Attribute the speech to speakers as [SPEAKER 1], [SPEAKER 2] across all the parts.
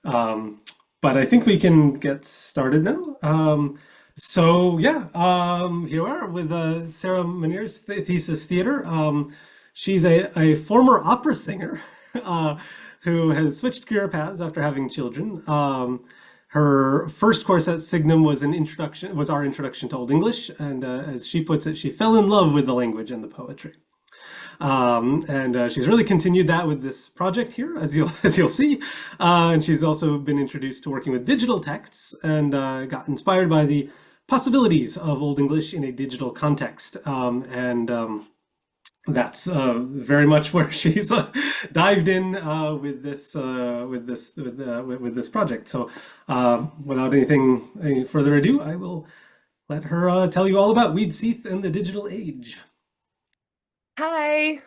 [SPEAKER 1] But I think we can get started now. Here we are with Sarah Monnier's Thesis Theater. She's a former opera singer who has switched career paths after having children. Her first course at Signum was our introduction to Old English, and as she puts it, she fell in love with the language and the poetry. And she's really continued that with this project here, as you'll see. And she's also been introduced to working with digital texts and got inspired by the possibilities of Old English in a digital context. That's very much where she's dived in with this project. So, without any further ado, I will let her tell you all about Widsið and the digital age.
[SPEAKER 2] Hi.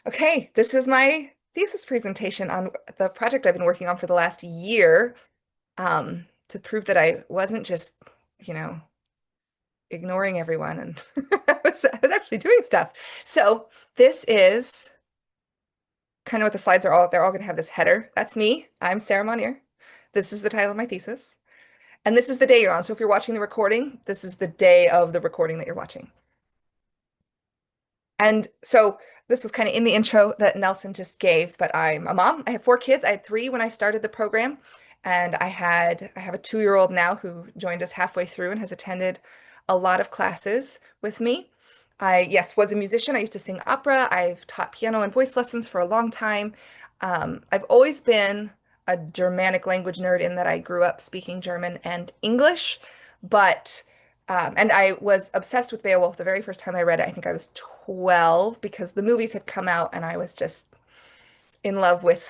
[SPEAKER 2] Okay, this is my thesis presentation on the project I've been working on for the last year, to prove that I wasn't just, you know, ignoring everyone and I was actually doing stuff. So this is kind of what the slides are all, they're all going to have this header. That's me. I'm Sarah Monnier. This is the title of my thesis. And this is the day you're on. So if you're watching the recording, this is the day of the recording that you're watching. And so this was kind of in the intro that Nelson just gave, but I'm a mom. I have 4 kids. I had 3 when I started the program, and I have a 2-year-old now who joined us halfway through and has attended a lot of classes with me. I, yes, was a musician. I used to sing opera. I've taught piano and voice lessons for a long time. I've always been a Germanic language nerd in that I grew up speaking German and English, but and I was obsessed with Beowulf the very first time I read it. I think I was 12 because the movies had come out and I was just in love with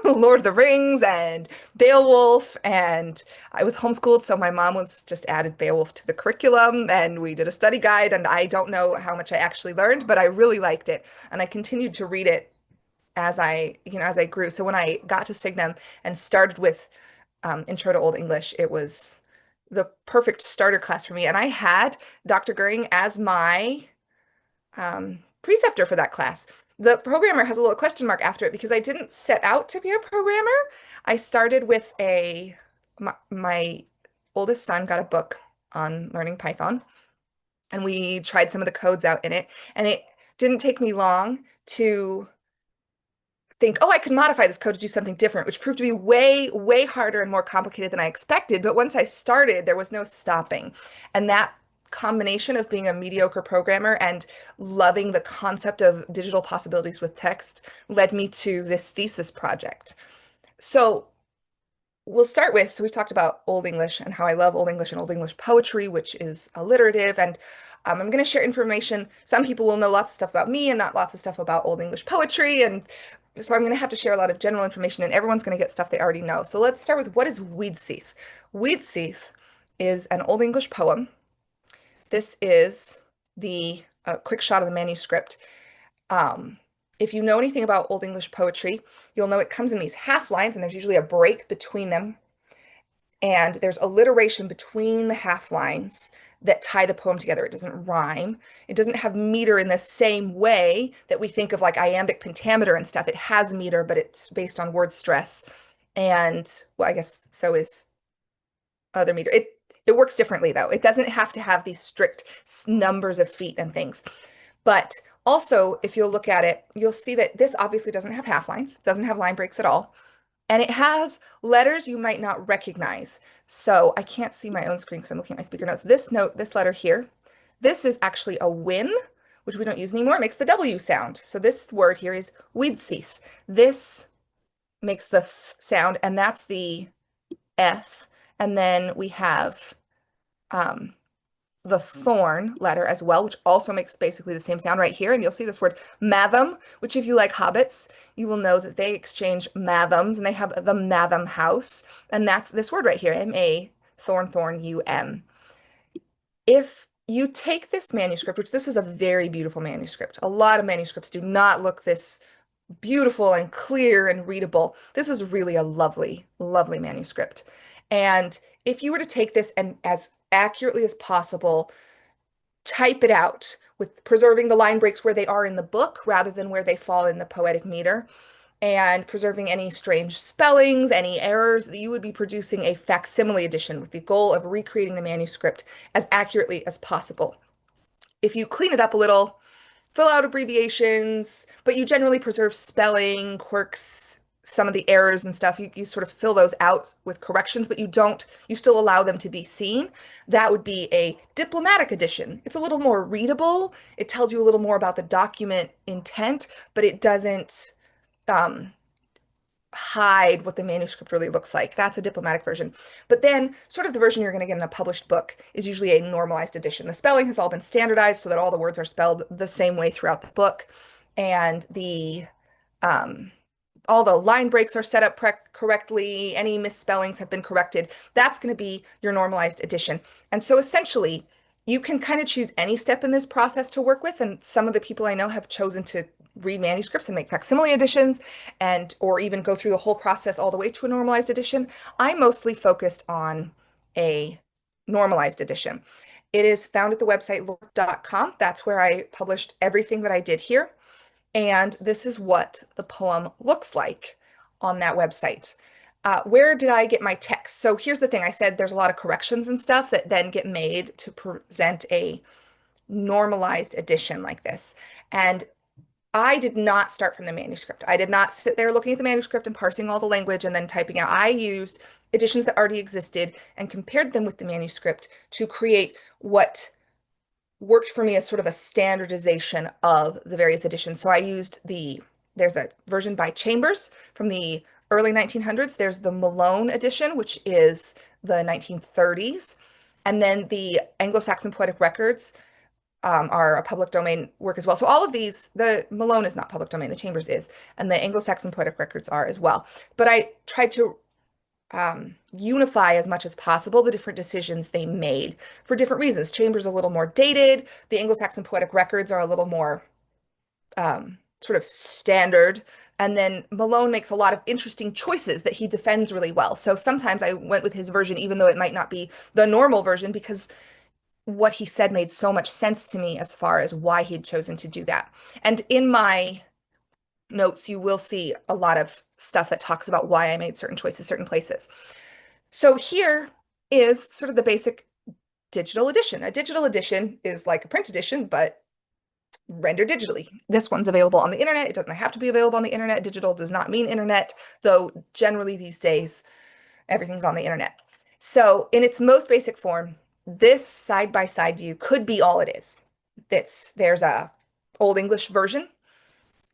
[SPEAKER 2] Lord of the Rings and Beowulf, and I was homeschooled, so my mom was just added Beowulf to the curriculum and we did a study guide, and I don't know how much I actually learned, but I really liked it and I continued to read it as I grew. So when I got to Signum and started with Intro to Old English, it was the perfect starter class for me. And I had Dr. Goering as my preceptor for that class. The programmer has a little question mark after it because I didn't set out to be a programmer. I started with my oldest son got a book on learning Python, and we tried some of the codes out in it. And it didn't take me long to think, oh, I could modify this code to do something different, which proved to be way, way harder and more complicated than I expected. But once I started, there was no stopping. And that combination of being a mediocre programmer and loving the concept of digital possibilities with text led me to this thesis project. So we'll start with, so we've talked about Old English and how I love Old English and Old English poetry, which is alliterative. And I'm going to share information. Some people will know lots of stuff about me and not lots of stuff about Old English poetry. And so I'm going to have to share a lot of general information, and everyone's going to get stuff they already know. So let's start with, what is Widsið? Widsið is an Old English poem. This is the quick shot of the manuscript. If you know anything about Old English poetry, you'll know it comes in these half lines, and there's usually a break between them. And there's alliteration between the half lines that tie the poem together. It doesn't rhyme. It doesn't have meter in the same way that we think of like iambic pentameter and stuff. It has meter, but it's based on word stress. And well, I guess so is other meter. It works differently though. It doesn't have to have these strict numbers of feet and things. But also, if you'll look at it, you'll see that this obviously doesn't have half lines, doesn't have line breaks at all. And it has letters you might not recognize. So I can't see my own screen because I'm looking at my speaker notes. This note, this letter here, this is actually a win, which we don't use anymore. It makes the W sound. So this word here is Widsið. This makes the th sound, and that's the F. And then we have the thorn letter as well, which also makes basically the same sound right here. And you'll see this word Matham, which if you like hobbits, you will know that they exchange Mathams, and they have the Matham house. And that's this word right here, M-A, thorn, thorn, U-M. If you take this manuscript, which this is a very beautiful manuscript. A lot of manuscripts do not look this beautiful and clear and readable. This is really a lovely, lovely manuscript. And if you were to take this and as accurately as possible, type it out with preserving the line breaks where they are in the book rather than where they fall in the poetic meter, and preserving any strange spellings, any errors, that you would be producing a facsimile edition with the goal of recreating the manuscript as accurately as possible. If you clean it up a little, fill out abbreviations, but you generally preserve spelling, quirks, some of the errors and stuff. You sort of fill those out with corrections, but you still allow them to be seen. That would be a diplomatic edition. It's a little more readable. It tells you a little more about the document intent, but it doesn't um, hide what the manuscript really looks like. That's a diplomatic version. But then, sort of the version you're going to get in a published book is usually a normalized edition. The spelling has all been standardized so that all the words are spelled the same way throughout the book, and the all the line breaks are set up correctly. Any misspellings have been corrected. That's going to be your normalized edition. And so essentially, you can kind of choose any step in this process to work with. And some of the people I know have chosen to read manuscripts and make facsimile editions, and or even go through the whole process all the way to a normalized edition. I mostly focused on a normalized edition. It is found at the website lore.com. That's where I published everything that I did here. And this is what the poem looks like on that website. Where did I get my text? So here's the thing. I said there's a lot of corrections and stuff that then get made to present a normalized edition like this. And I did not start from the manuscript. I did not sit there looking at the manuscript and parsing all the language and then typing out. I used editions that already existed and compared them with the manuscript to create what worked for me as sort of a standardization of the various editions. So I used there's a version by Chambers from the early 1900s. There's the Malone edition, which is the 1930s. And then the Anglo-Saxon Poetic Records are a public domain work as well. So all of these, the Malone is not public domain, the Chambers is, and the Anglo-Saxon Poetic Records are as well. But I tried to unify as much as possible the different decisions they made for different reasons. Chambers a little more dated. The Anglo-Saxon Poetic Records are a little more sort of standard. And then Malone makes a lot of interesting choices that he defends really well. So sometimes I went with his version, even though it might not be the normal version, because what he said made so much sense to me as far as why he'd chosen to do that. And in my notes, you will see a lot of stuff that talks about why I made certain choices, certain places. So here is sort of the basic digital edition. A digital edition is like a print edition, but rendered digitally. This one's available on the internet. It doesn't have to be available on the internet. Digital does not mean internet, though generally these days, everything's on the internet. So in its most basic form, this side-by-side view could be all it is. There's a Old English version,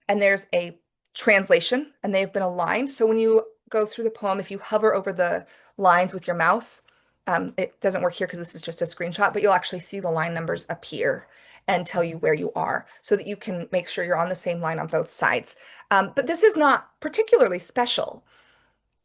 [SPEAKER 2] and there's a translation, and they've been aligned. So when you go through the poem, if you hover over the lines with your mouse, it doesn't work here because this is just a screenshot, but you'll actually see the line numbers appear and tell you where you are so that you can make sure you're on the same line on both sides. But this is not particularly special.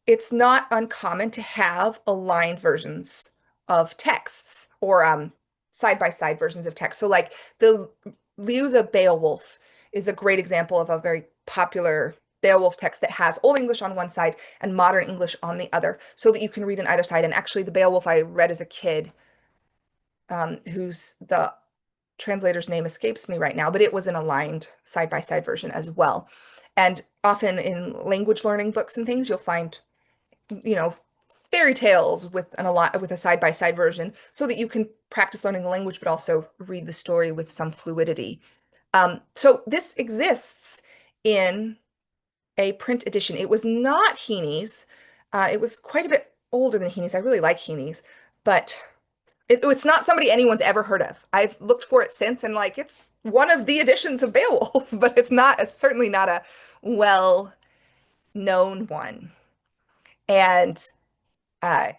[SPEAKER 2] It's not uncommon to have aligned versions of texts or side-by-side versions of text. So like the Liusa Beowulf is a great example of a very popular Beowulf text that has Old English on one side and modern English on the other, so that you can read on either side. And actually the Beowulf I read as a kid, whose the translator's name escapes me right now, but it was an aligned side-by-side version as well. And often in language learning books and things, you'll find, fairy tales with a side-by-side version so that you can practice learning the language, but also read the story with some fluidity. So this exists in a print edition. It was not Heaney's. It was quite a bit older than Heaney's. I really like Heaney's, but it's not somebody anyone's ever heard of. I've looked for it since, and like it's one of the editions of Beowulf, but it's certainly not a well-known one. And the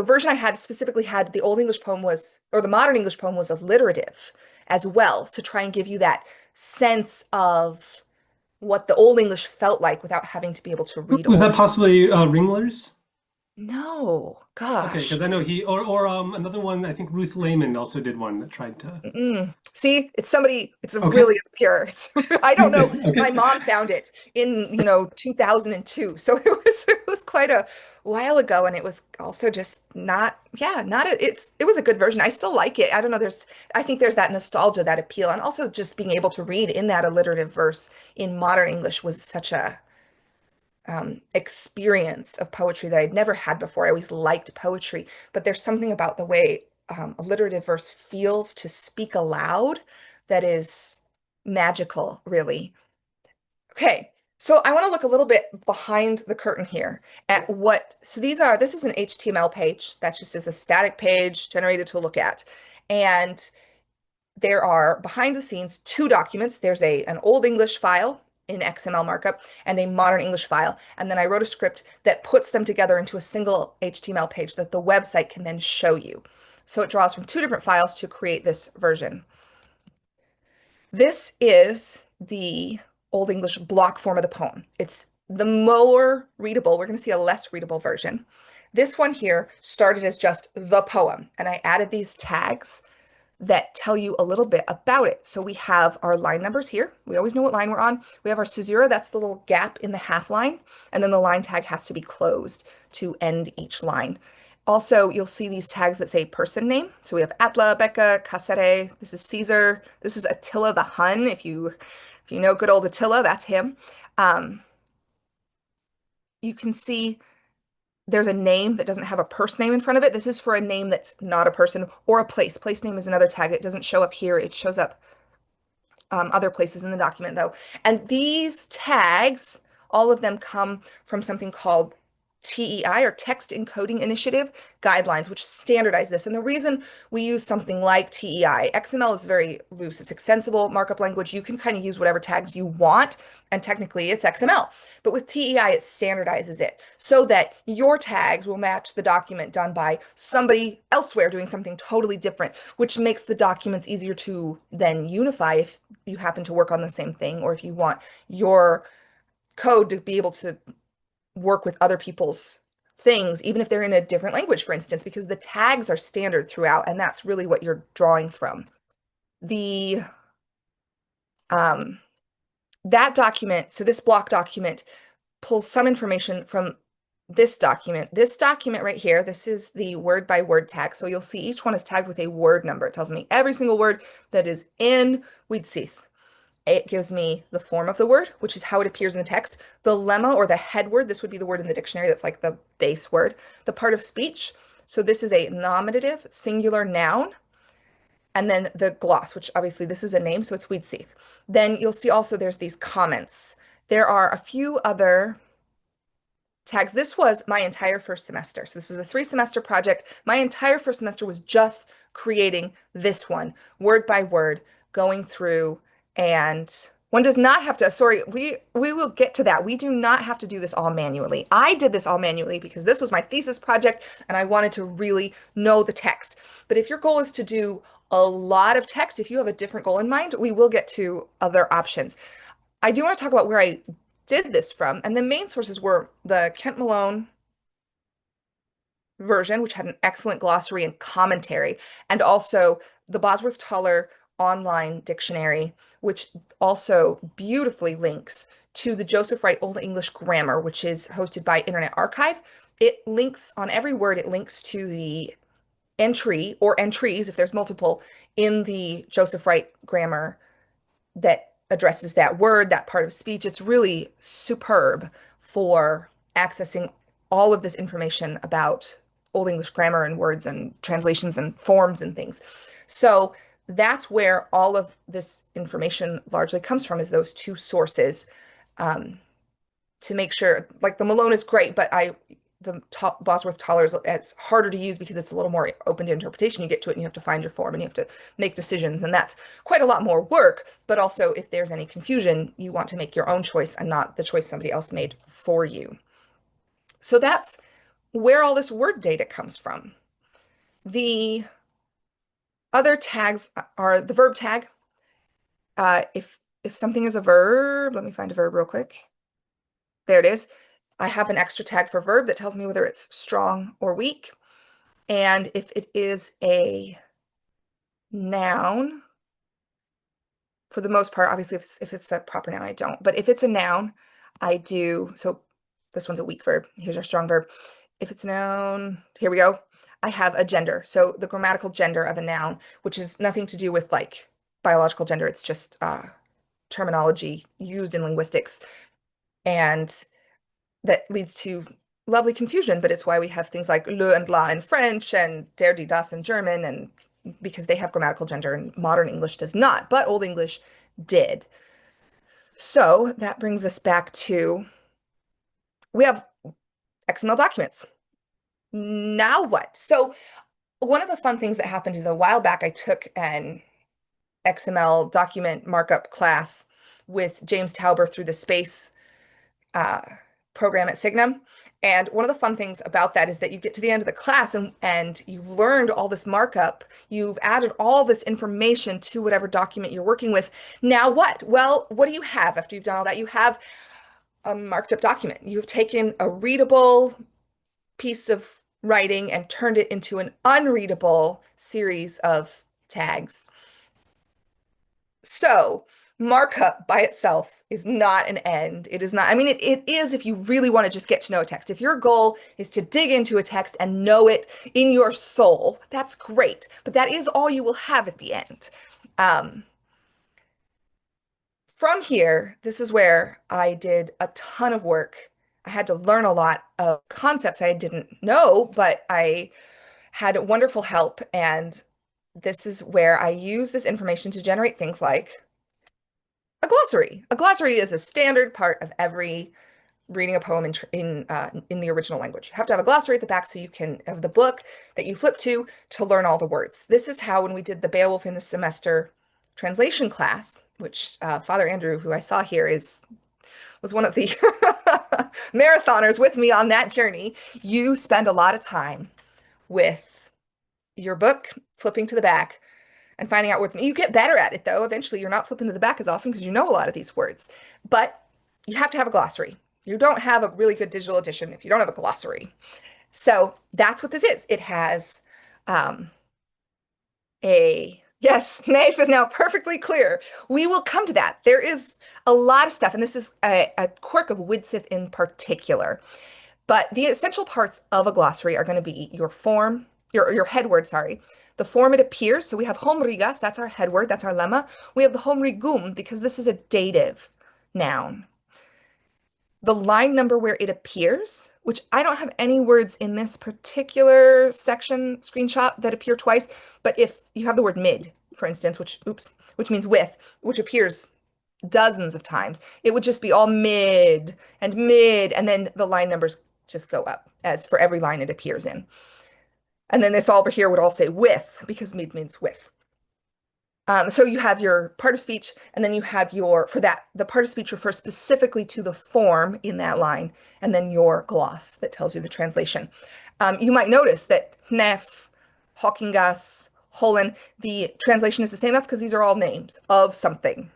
[SPEAKER 2] version I had specifically had the Old English poem or the modern English poem was alliterative as well, to try and give you that sense of what the Old English felt like without having to be able to read.
[SPEAKER 1] Was that possibly Ringler's?
[SPEAKER 2] No,
[SPEAKER 1] Okay, because
[SPEAKER 2] gosh.
[SPEAKER 1] I know another one, I think Ruth Lehman also did one that tried to.
[SPEAKER 2] See, it's somebody, it's a
[SPEAKER 1] Okay.
[SPEAKER 2] really obscure. I don't know.
[SPEAKER 1] Okay.
[SPEAKER 2] My mom found it in, 2002. So it was quite a while ago, and it was also just not, yeah, not a, it was a good version. I still like it. I don't know, I think there's that nostalgia, that appeal, and also just being able to read in that alliterative verse in modern English was such a experience of poetry that I'd never had before. I always liked poetry, but there's something about the way alliterative verse feels to speak aloud that is magical, really. Okay, so I want to look a little bit behind the curtain here at this is an HTML page. That just is a static page generated to look at. And there are behind the scenes two documents. There's an Old English file in XML markup and a modern English file. And then I wrote a script that puts them together into a single HTML page that the website can then show you. So it draws from two different files to create this version. This is the Old English block form of the poem. It's the more readable. We're going to see a less readable version. This one here started as just the poem, and I added these tags that tell you a little bit about it. So we have our line numbers here. We always know what line we're on. We have our caesura, that's the little gap in the half line, and then the line tag has to be closed to end each line. Also, you'll see these tags that say person name. So we have Atla, Becca, Cassere, this is Caesar, this is Attila the Hun. If you know good old Attila, that's him. Um, you can see there's a name that doesn't have a person name in front of it. This is for a name that's not a person, or a place. Place name is another tag that doesn't show up here. It shows up other places in the document though. And these tags, all of them come from something called TEI, or Text Encoding Initiative guidelines, which standardize this. And the reason we use something like TEI, XML is very loose. It's extensible markup language. You can kind of use whatever tags you want, and technically it's XML. But with TEI, it standardizes it so that your tags will match the document done by somebody elsewhere doing something totally different, which makes the documents easier to then unify if you happen to work on the same thing, or if you want your code to be able to work with other people's things, even if they're in a different language, for instance, because the tags are standard throughout, and that's really what you're drawing from. The that document, so this block document pulls some information from this document. This document right here, this is the word by word tag. So you'll see each one is tagged with a word number. It tells me every single word that is in Widsið. It gives me the form of the word, which is how it appears in the text, the lemma or the head word. This would be the word in the dictionary that's like the base word, the part of speech. So this is a nominative singular noun. And then the gloss, which obviously this is a name, so it's Widsið. Then you'll see also there's these comments. There are a few other tags. This was my entire first semester. So this was a 3-semester project. My entire first semester was just creating this one, word by word, going through, and one does not have to, sorry, we will get to that. We do not have to do this all manually. I did this all manually because this was my thesis project and I wanted to really know the text. But if your goal is to do a lot of text, if you have a different goal in mind, we will get to other options. I do want to talk about where I did this from, and the main sources were the Kent Malone version, which had an excellent glossary and commentary, and also the Bosworth-Toller online dictionary, which also beautifully links to the Joseph Wright Old English Grammar, which is hosted by Internet Archive. It links on every word, it links to the entry or entries, if there's multiple, in the Joseph Wright grammar that addresses that word, that part of speech. It's really superb for accessing all of this information about Old English grammar and words and translations and forms and things. So that's where all of this information largely comes from, is those two sources, to make sure, like the Malone is great, but the Bosworth Toller is, it's harder to use because it's a little more open to interpretation. You get to it and you have to find your form and you have to make decisions, and that's quite a lot more work. But also, if there's any confusion, you want to make your own choice and not the choice somebody else made for you. So that's where all this word data comes from. The other tags are the verb tag. If something is a verb, let me find a verb real quick. There it is. I have an extra tag for verb that tells me whether it's strong or weak. And if it is a noun, for the most part, obviously if it's a proper noun, I don't. But if it's a noun, I do. So this one's a weak verb. Here's our strong verb. If it's a noun, here we go. I have a gender. So the grammatical gender of a noun, which is nothing to do with like biological gender. It's just terminology used in linguistics. And that leads to lovely confusion, but it's why we have things like le and la in French and der, die, das in German, and because they have grammatical gender and modern English does not, but Old English did. So that brings us back to, we have XML documents. Now what? So one of the fun things that happened is a while back, I took an XML document markup class with James Tauber through the Space uh, program at Signum. And one of the fun things about that is that you get to the end of the class and you've learned all this markup. You've added all this information to whatever document you're working with. Now what? Well, what do you have after you've done all that? You have a marked up document. You've taken a readable piece of writing and turned it into an unreadable series of tags. So markup by itself is not an end. It is not, I mean, it is if you really want to just get to know a text. If your goal is to dig into a text and know it in your soul, that's great. But that is all you will have at the end. From here, this is where I did a ton of work. I had to learn a lot of concepts I didn't know, but I had wonderful help. And this is where I use this information to generate things like a glossary. A glossary is a standard part of every reading a poem in the original language. You have to have a glossary at the back so you can have the book that you flip to learn all the words. This is how when we did the Beowulf in the semester translation class, which Father Andrew, who I saw here, was one of the marathoners with me on that journey. You spend a lot of time with your book, flipping to the back, and finding out words. You get better at it, though. Eventually, you're not flipping to the back as often because you know a lot of these words. But you have to have a glossary. You don't have a really good digital edition if you don't have a glossary. So that's what this is. It has yes, Naif is now perfectly clear. We will come to that. There is a lot of stuff, and this is a quirk of Widsith in particular. But the essential parts of a glossary are going to be your form, your head word, sorry, the form it appears. So we have homrigas, that's our head word, that's our lemma. We have the homrigum because this is a dative noun. The line number where it appears, which I don't have any words in this particular section screenshot that appear twice, but if you have the word mid, for instance, which means with, which appears dozens of times, it would just be all mid, and then the line numbers just go up as for every line it appears in. And then this over here would all say with, because mid means with. So you have your part of speech, and then you have the part of speech refers specifically to the form in that line, and then your gloss that tells you the translation. You might notice that Hnef, Hawkingas, Holland, the translation is the same. That's because these are all names of something.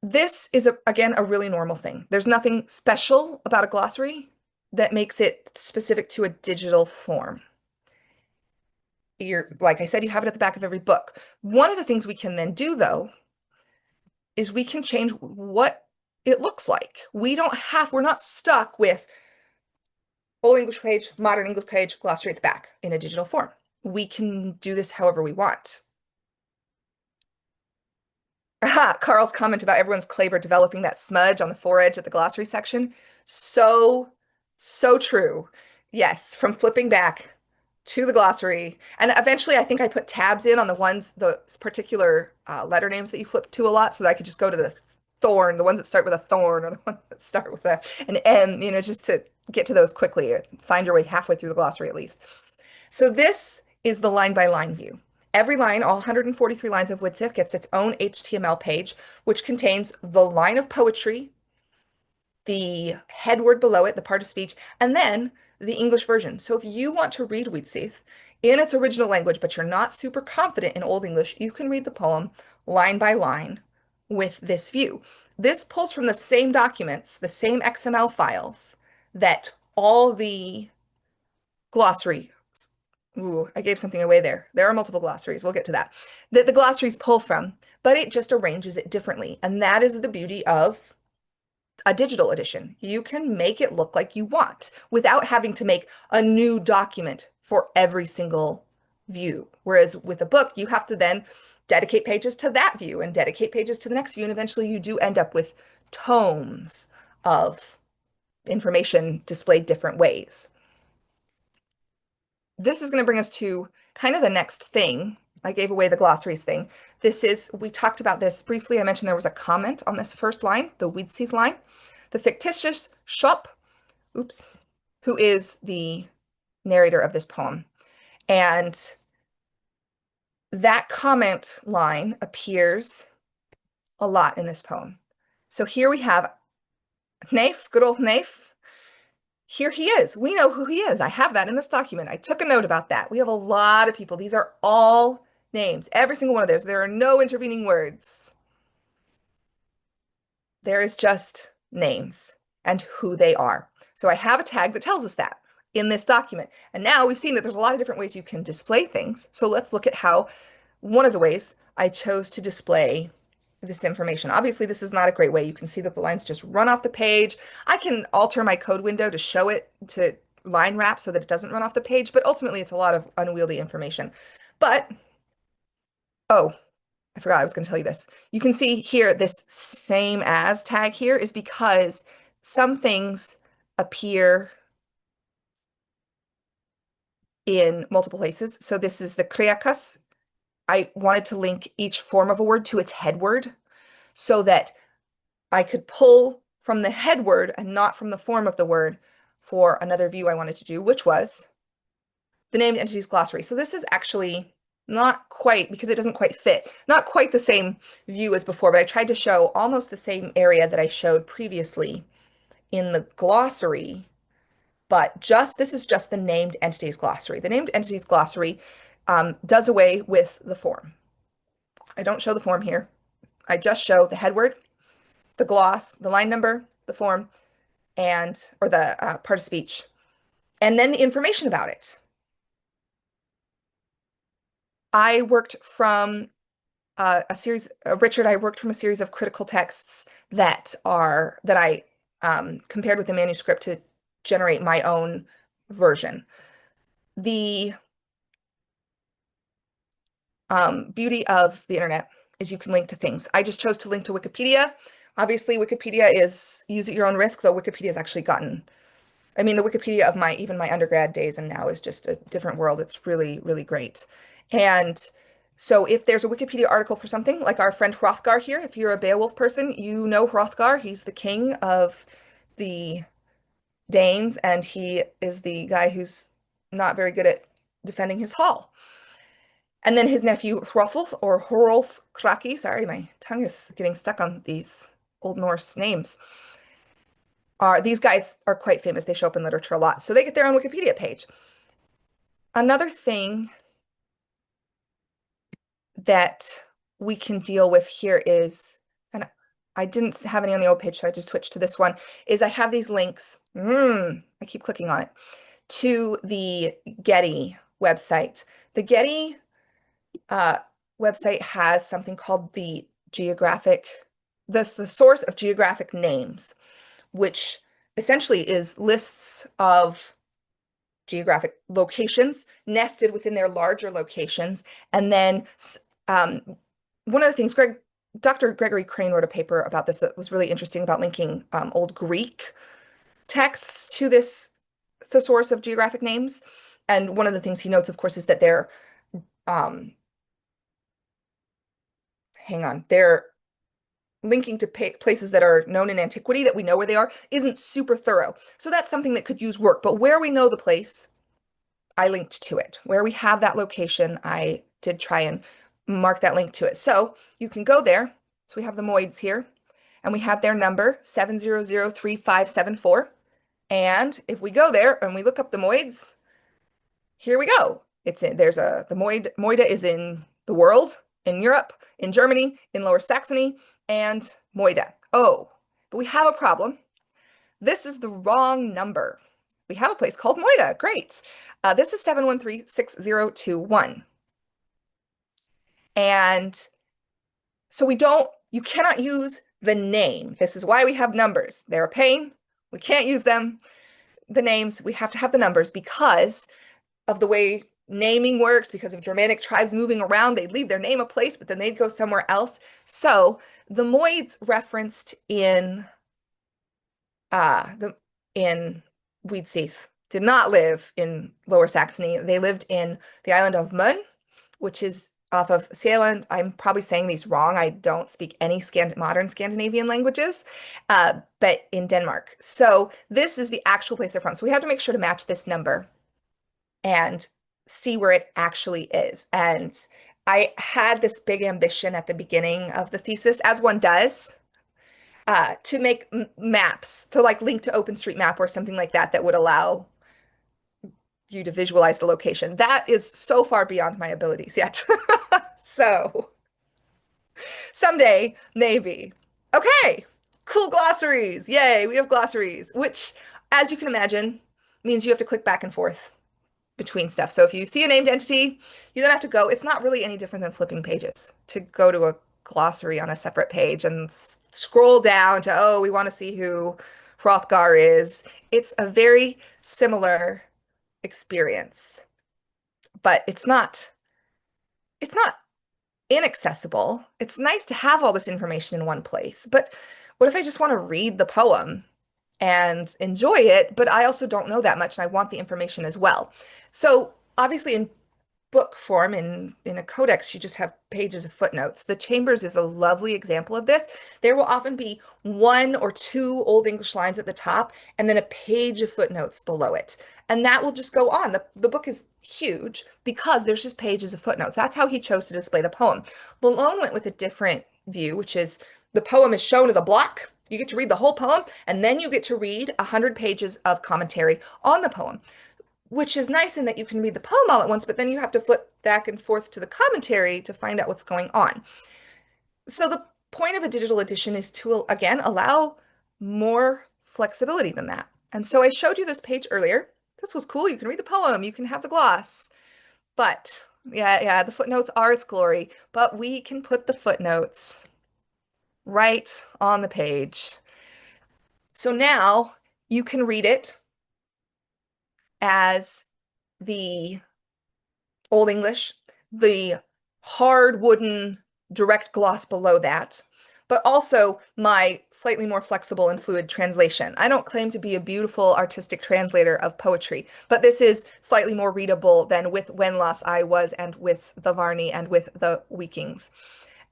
[SPEAKER 2] This is, again, a really normal thing. There's nothing special about a glossary that makes it specific to a digital form. Like I said, you have it at the back of every book. One of the things we can then do, though, is we can change what it looks like. We're not stuck with Old English page, Modern English page, glossary at the back in a digital form. We can do this however we want. Aha, Carl's comment about everyone's Claver developing that smudge on the foredge at the glossary section. So true. Yes, from flipping back to the glossary. And eventually I think I put tabs in on the particular letter names that you flip to a lot so that I could just go to the thorn, the ones that start with a thorn or the ones that start with an M, just to get to those quickly, find your way halfway through the glossary at least. So this is the line by line view. Every line, all 143 lines of Widsith, gets its own HTML page, which contains the line of poetry, the head word below it, the part of speech, and then the English version. So if you want to read Widsith in its original language, but you're not super confident in Old English, you can read the poem line by line with this view. This pulls from the same documents, the same XML files that all the glossary. Ooh, I gave something away there. There are multiple glossaries. We'll get to that. That the glossaries pull from, but it just arranges it differently. And that is the beauty of a digital edition. You can make it look like you want without having to make a new document for every single view. Whereas with a book, you have to then dedicate pages to that view and dedicate pages to the next view. And eventually you do end up with tomes of information displayed different ways. This is going to bring us to kind of the next thing. I gave away the glossaries thing. We talked about this briefly. I mentioned there was a comment on this first line, the Widsið line. The fictitious shop, oops, who is the narrator of this poem. And that comment line appears a lot in this poem. So here we have Hnaef, good old Hnaef. Here he is. We know who he is. I have that in this document. I took a note about that. We have a lot of people. These are all names. Every single one of those. There are no intervening words. There is just names and who they are. So I have a tag that tells us that in this document. And now we've seen that there's a lot of different ways you can display things. So let's look at how one of the ways I chose to display this information. Obviously, this is not a great way. You can see that the lines just run off the page. I can alter my code window to show it to line wrap so that it doesn't run off the page, but ultimately it's a lot of unwieldy information. But, oh, I forgot I was going to tell you this. You can see here, this same as tag here is because some things appear in multiple places. So this is the kriakas. I wanted to link each form of a word to its head word so that I could pull from the head word and not from the form of the word for another view I wanted to do, which was the named entities glossary. So this is actually not quite, because it doesn't quite fit, not quite the same view as before, but I tried to show almost the same area that I showed previously in the glossary, but this is just the named entities glossary. The named entities glossary does away with the form. I don't show the form here. I just show the head word, the gloss, the line number, the form, or the part of speech, and then the information about it. I worked from Richard, I worked from a series of critical texts that I compared with the manuscript to generate my own version. The beauty of the internet is you can link to things. I just chose to link to Wikipedia. Obviously, Wikipedia is use at your own risk, though Wikipedia has actually gotten, I mean, the Wikipedia of even my undergrad days and now is just a different world. It's really, really great. And so if there's a Wikipedia article for something, like our friend Hrothgar here, if you're a Beowulf person, you know Hrothgar. He's the king of the Danes, and he is the guy who's not very good at defending his hall. And then his nephew Hrolf, or Hrolf Kraki, sorry, my tongue is getting stuck on these Old Norse names. These guys are quite famous. They show up in literature a lot. So they get their own Wikipedia page. Another thing that we can deal with here is, and I didn't have any on the old page, so I just switched to this one, is I have these links, I keep clicking on it, to the Getty website. The Getty website has something called the source of geographic names, which essentially is lists of geographic locations nested within their larger locations. And then one of the things, Dr. Gregory Crane wrote a paper about this that was really interesting about linking Old Greek texts to the source of geographic names. And one of the things he notes, of course, is that they're linking to places that are known in antiquity, that we know where they are, isn't super thorough. So that's something that could use work. But where we know the place, I linked to it. Where we have that location, I did try and mark that link to it. So you can go there. So we have the Moids here, and we have their number, 7003574. And if we go there and we look up the Moids, here we go. The Moida is in the world. in Europe, in Germany, in Lower Saxony, and Moida. Oh, but we have a problem. This is the wrong number. We have a place called Moida. Great. This is 7136021. And so you cannot use the name. This is why we have numbers. They're a pain. We can't use them. The names, we have to have the numbers because of the way naming works, because of Germanic tribes moving around. They'd leave their name a place, but then they'd go somewhere else. So the Moids referenced in Widsið did not live in Lower Saxony. They lived in the island of Møn, which is off of Sealand. I'm probably saying these wrong. I don't speak any modern Scandinavian languages, but in Denmark. So this is the actual place they're from. So we have to make sure to match this number and see where it actually is. And I had this big ambition at the beginning of the thesis, as one does, to make maps, to like link to OpenStreetMap or something like that that would allow you to visualize the location. That is so far beyond my abilities yet. So someday, maybe. Okay, cool glossaries. Yay, we have glossaries, which, as you can imagine, means you have to click back and forth between stuff. So if you see a named entity, you then have to go. It's not really any different than flipping pages to go to a glossary on a separate page and scroll down to, oh, we want to see who Hrothgar is. It's a very similar experience, but it's not inaccessible. It's nice to have all this information in one place, but what if I just want to read the poem and enjoy it, but I also don't know that much and I want the information as well? So obviously in book form, in a codex, you just have pages of footnotes. The Chambers is a lovely example of this. There will often be 1 or 2 Old English lines at the top and then a page of footnotes below it. And that will just go on. The book is huge because there's just pages of footnotes. That's how he chose to display the poem. Malone went with a different view, which is the poem is shown as a block. You get to read the whole poem, and then you get to read 100 pages of commentary on the poem, which is nice in that you can read the poem all at once, but then you have to flip back and forth to the commentary to find out what's going on. So the point of a digital edition is to, again, allow more flexibility than that. And so I showed you this page earlier. This was cool. You can read the poem, you can have the gloss, but yeah, the footnotes are its glory, but we can put the footnotes right on the page. So now you can read it as the Old English, the hard wooden direct gloss below that, but also my slightly more flexible and fluid translation. I don't claim to be a beautiful artistic translator of poetry, but this is slightly more readable than with Wenloss I was and with the Varney and with the Weekings.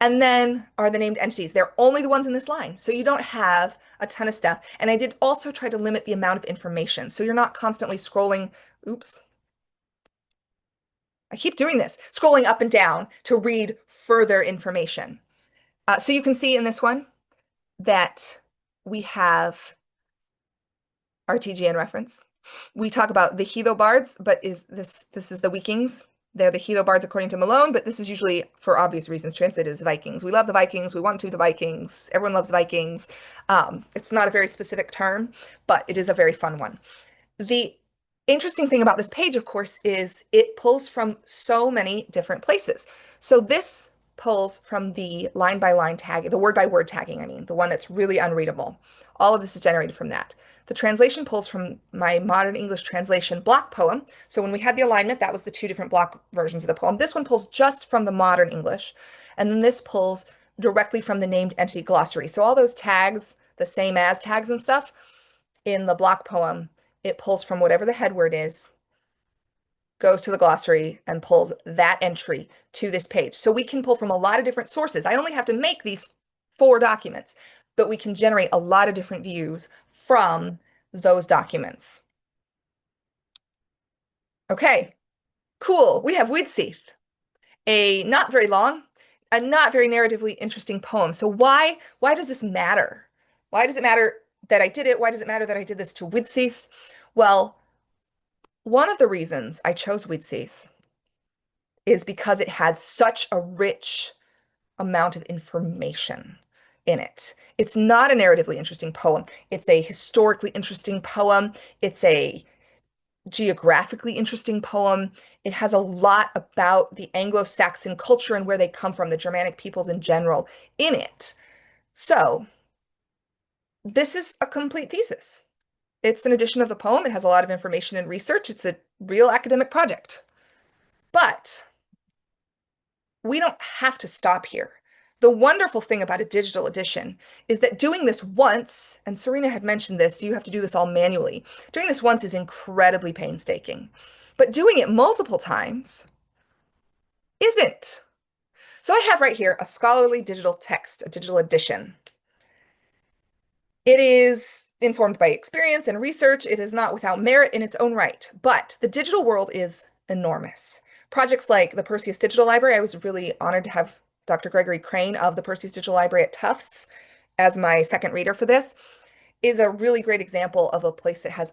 [SPEAKER 2] And then are the named entities. They're only the ones in this line, so you don't have a ton of stuff. And I did also try to limit the amount of information, so you're not constantly scrolling. Oops. I keep doing this, scrolling up and down to read further information. So you can see in this one that we have our TGN reference. We talk about the Heathobards, but this is the Weekings. They're the Heathobards according to Malone, but this is usually, for obvious reasons, translated as Vikings. We love the Vikings. We want to be the Vikings. Everyone loves Vikings. It's not a very specific term, but it is a very fun one. The interesting thing about this page, of course, is it pulls from so many different places. So this pulls from the line-by-line tag, the word-by-word tagging, I mean, the one that's really unreadable. All of this is generated from that. The translation pulls from my modern English translation block poem. So when we had the alignment, that was the 2 different block versions of the poem. This one pulls just from the modern English. And then this pulls directly from the named entity glossary. So all those tags, the same as tags and stuff, in the block poem, it pulls from whatever the head word is, goes to the glossary, and pulls that entry to this page. So we can pull from a lot of different sources. I only have to make these 4 documents, but we can generate a lot of different views from those documents. Okay, cool. We have Widsið, a not very long, a not very narratively interesting poem. So why does this matter? Why does it matter that I did it? Why does it matter that I did this to Widsið? Well, one of the reasons I chose Widsið is because it had such a rich amount of information in it. It's not a narratively interesting poem. It's a historically interesting poem. It's a geographically interesting poem. It has a lot about the Anglo-Saxon culture and where they come from, the Germanic peoples in general, in it. So this is a complete thesis. It's an edition of the poem. It has a lot of information and research. It's a real academic project. But we don't have to stop here. The wonderful thing about a digital edition is that doing this once, and Serena had mentioned this, you have to do this all manually. Doing this once is incredibly painstaking, but doing it multiple times isn't. So I have right here a scholarly digital text, a digital edition. It is informed by experience and research. It is not without merit in its own right, but the digital world is enormous. Projects like the Perseus Digital Library, I was really honored to have Dr. Gregory Crane of the Perseus Digital Library at Tufts as my second reader for this, is a really great example of a place that has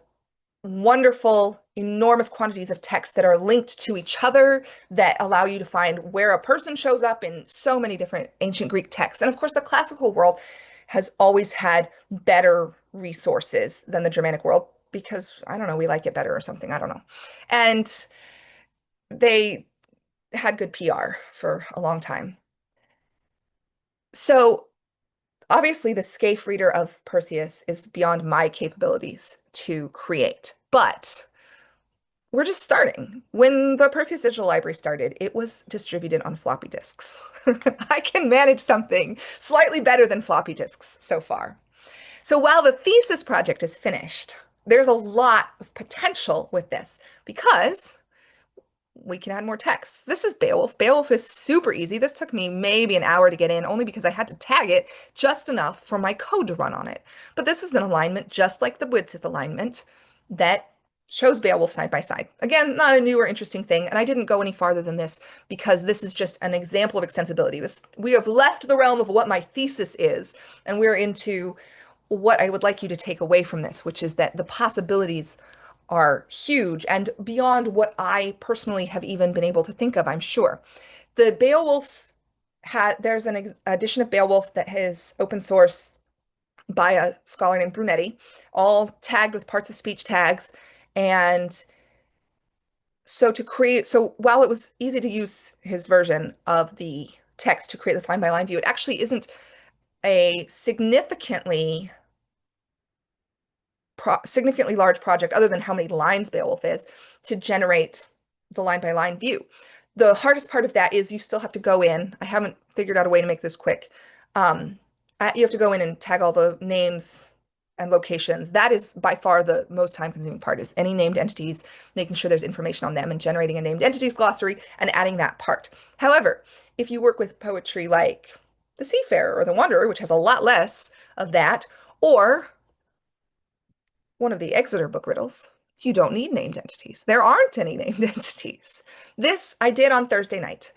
[SPEAKER 2] wonderful, enormous quantities of text that are linked to each other that allow you to find where a person shows up in so many different ancient Greek texts. And of course, the classical world has always had better resources than the Germanic world because, I don't know, we like it better or something. I don't know. And they had good PR for a long time. So obviously, the Scaife reader of Perseus is beyond my capabilities to create, but we're just starting. When the Perseus Digital Library started, it was distributed on floppy disks. I can manage something slightly better than floppy disks so far. So while the thesis project is finished, there's a lot of potential with this because we can add more text. This is Beowulf. Beowulf is super easy. This took me maybe an hour to get in, only because I had to tag it just enough for my code to run on it. But this is an alignment just like the Widsið alignment that shows Beowulf side by side. Again, not a new or interesting thing, and I didn't go any farther than this because this is just an example of extensibility. We have left the realm of what my thesis is, and we're into what I would like you to take away from this, which is that the possibilities are huge and beyond what I personally have even been able to think of, I'm sure. The Beowulf there's an edition of Beowulf that is open source by a scholar named Brunetti, all tagged with parts of speech tags. And so while it was easy to use his version of the text to create this line by line view, it actually isn't a significantly large project, other than how many lines Beowulf is, to generate the line by line view. The hardest part of that is you still have to go in. I haven't figured out a way to make this quick. You have to go in and tag all the names and locations. That is by far the most time-consuming part, is any named entities, making sure there's information on them and generating a named entities glossary and adding that part. However, if you work with poetry like The Seafarer or The Wanderer, which has a lot less of that, or one of the Exeter book riddles, you don't need named entities. There aren't any named entities. This I did on Thursday night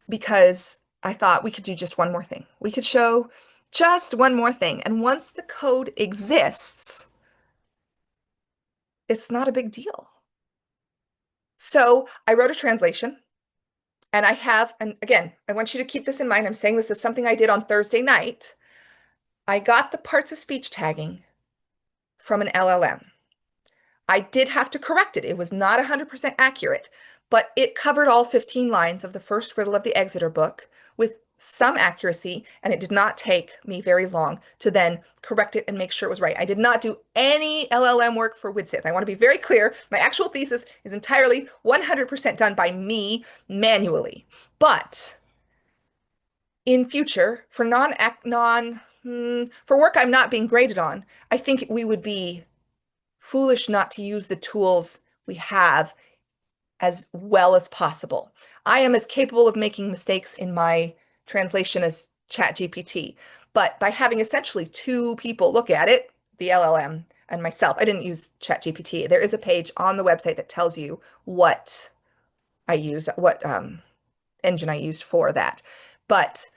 [SPEAKER 2] because I thought we could do just one more thing. We could show just one more thing. And once the code exists, it's not a big deal. So I wrote a translation and and again, I want you to keep this in mind. I'm saying this is something I did on Thursday night. I got the parts of speech tagging from an LLM. I did have to correct it. It was not 100% accurate, but it covered all 15 lines of the first riddle of the Exeter book with some accuracy, and it did not take me very long to then correct it and make sure it was right. I did not do any LLM work for Widsith. I want to be very clear. My actual thesis is entirely 100% done by me manually. But in future, for for work I'm not being graded on, I think we would be foolish not to use the tools we have as well as possible. I am as capable of making mistakes in my translation as ChatGPT, but by having essentially two people look at it, the LLM and myself, I didn't use ChatGPT. There is a page on the website that tells you what I use, what engine I used for that. But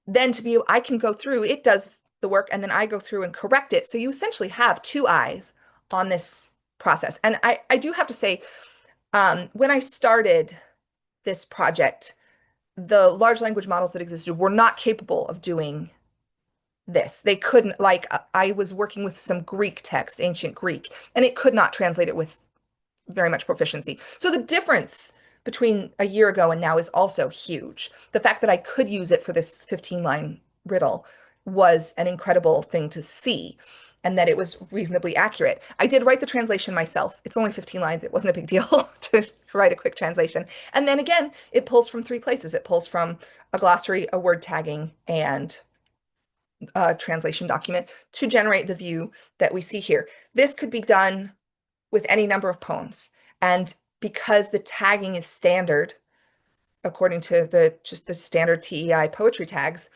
[SPEAKER 2] then I can go through, it does the work, and then I go through and correct it. So you essentially have two eyes on this process. And I do have to say, when I started this project, the large language models that existed were not capable of doing this. They couldn't, like, I was working with some Greek text, ancient Greek, and it could not translate it with very much proficiency. So the difference between a year ago and now is also huge. The fact that I could use it for this 15-line riddle was an incredible thing to see, and that it was reasonably accurate. I did write the translation myself. It's only 15 lines. It wasn't a big deal to write a quick translation. And then again, it pulls from three places. It pulls from a glossary, a word tagging, and a translation document to generate the view that we see here. This could be done with any number of poems. And because the tagging is standard, according to just the standard TEI poetry tags,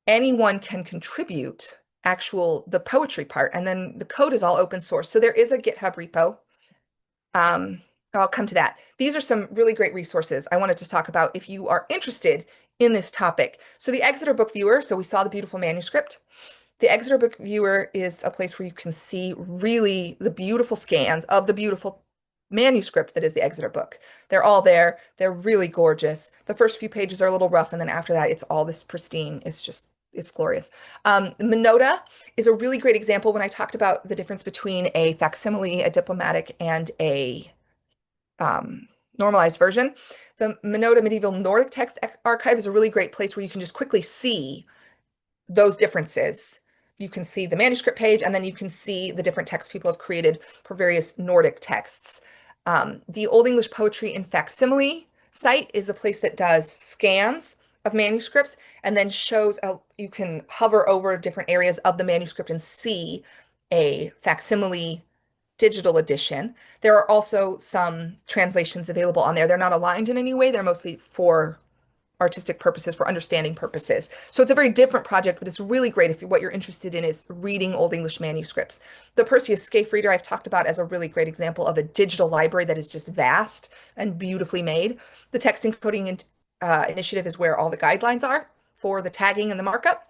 [SPEAKER 2] anyone can contribute the poetry part, and then the code is all open source. So there is a GitHub repo. I'll come to that. These are some really great resources I wanted to talk about if you are interested in this topic. So the Exeter Book Viewer, so we saw the beautiful manuscript. The Exeter Book Viewer is a place where you can see really the beautiful scans of the beautiful manuscript that is the Exeter book. They're all there. They're really gorgeous. The first few pages are a little rough, and then after that, it's all this pristine. It's glorious. Minota is a really great example when I talked about the difference between a facsimile, a diplomatic, and a normalized version. The Minota Medieval Nordic Text Archive is a really great place where you can just quickly see those differences. You can see the manuscript page, and then you can see the different texts people have created for various Nordic texts. The Old English Poetry in Facsimile site is a place that does scans of manuscripts and then shows, you can hover over different areas of the manuscript and see a facsimile digital edition. There are also some translations available on there. They're not aligned in any way. They're mostly for artistic purposes, for understanding purposes. So it's a very different project, but it's really great if what you're interested in is reading Old English manuscripts. The Perseus Scaife Reader I've talked about as a really great example of a digital library that is just vast and beautifully made. The Text Encoding Initiative is where all the guidelines are for the tagging and the markup.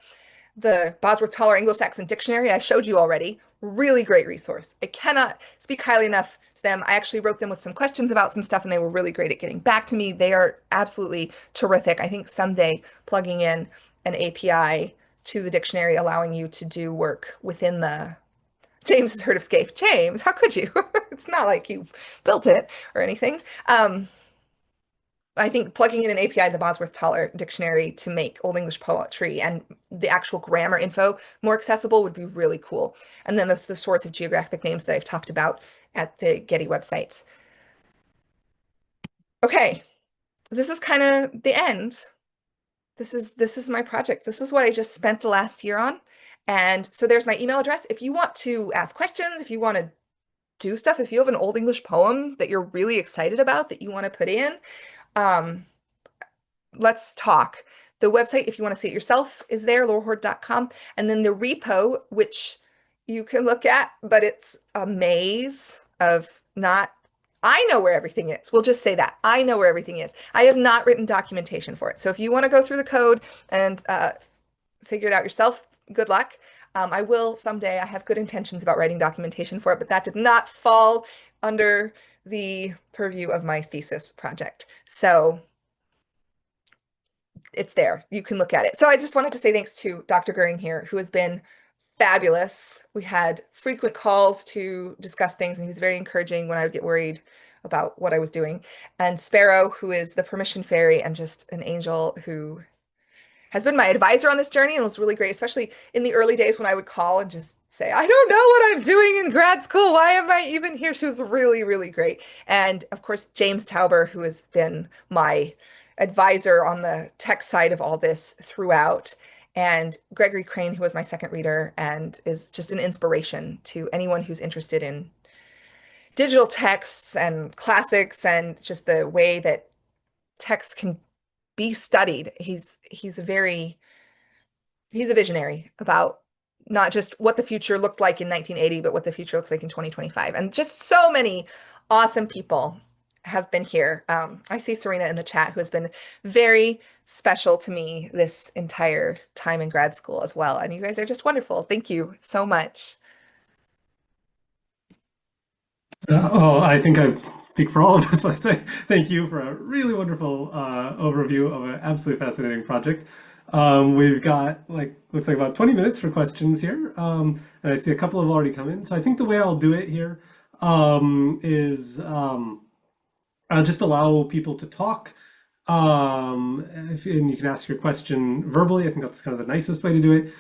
[SPEAKER 2] The Bosworth-Toller Anglo-Saxon Dictionary I showed you already, really great resource. I cannot speak highly enough to them. I actually wrote them with some questions about some stuff, and they were really great at getting back to me. They are absolutely terrific. I think someday plugging in an API to the dictionary, allowing you to do work within the... James has heard of Scaife. James, how could you? It's not like you built it or anything. I think plugging in an API, the Bosworth-Toller dictionary, to make Old English poetry and the actual grammar info more accessible would be really cool. And then the sorts of geographic names that I've talked about at the Getty website. Okay, this is kind of the end. This is my project. This is what I just spent the last year on. And so there's my email address. If you want to ask questions, if you want to do stuff, if you have an Old English poem that you're really excited about that you want to put in, let's talk. The website, if you want to see it yourself, is there, lorehoard.com. And then the repo, which you can look at, but it's a maze of not, I know where everything is. We'll just say that. I know where everything is. I have not written documentation for it. So if you want to go through the code and figure it out yourself, good luck. I will someday. I have good intentions about writing documentation for it, but that did not fall under the purview of my thesis project. So it's there. You can look at it. So I just wanted to say thanks to Dr. Goering here, who has been fabulous. We had frequent calls to discuss things, and he was very encouraging when I would get worried about what I was doing. And Sparrow, who is the permission fairy and just an angel who has been my advisor on this journey and was really great, especially in the early days when I would call and just say, I don't know what I'm doing in grad school. Why am I even here? She was really, really great. And of course, James Tauber, who has been my advisor on the tech side of all this throughout, and Gregory Crane, who was my second reader and is just an inspiration to anyone who's interested in digital texts and classics and just the way that text can be studied. He's a visionary about not just what the future looked like in 1980, but what the future looks like in 2025. And just so many awesome people have been here. I see Serena in the chat, who has been very special to me this entire time in grad school as well. And you guys are just wonderful. Thank you so much.
[SPEAKER 1] I think I've speak for all of us when I say thank you for a really wonderful overview of an absolutely fascinating project. We've got like looks like about 20 minutes for questions here, and I see a couple have already come in. So I think the way I'll do it here is I'll just allow people to talk, and you can ask your question verbally. I think that's kind of the nicest way to do it.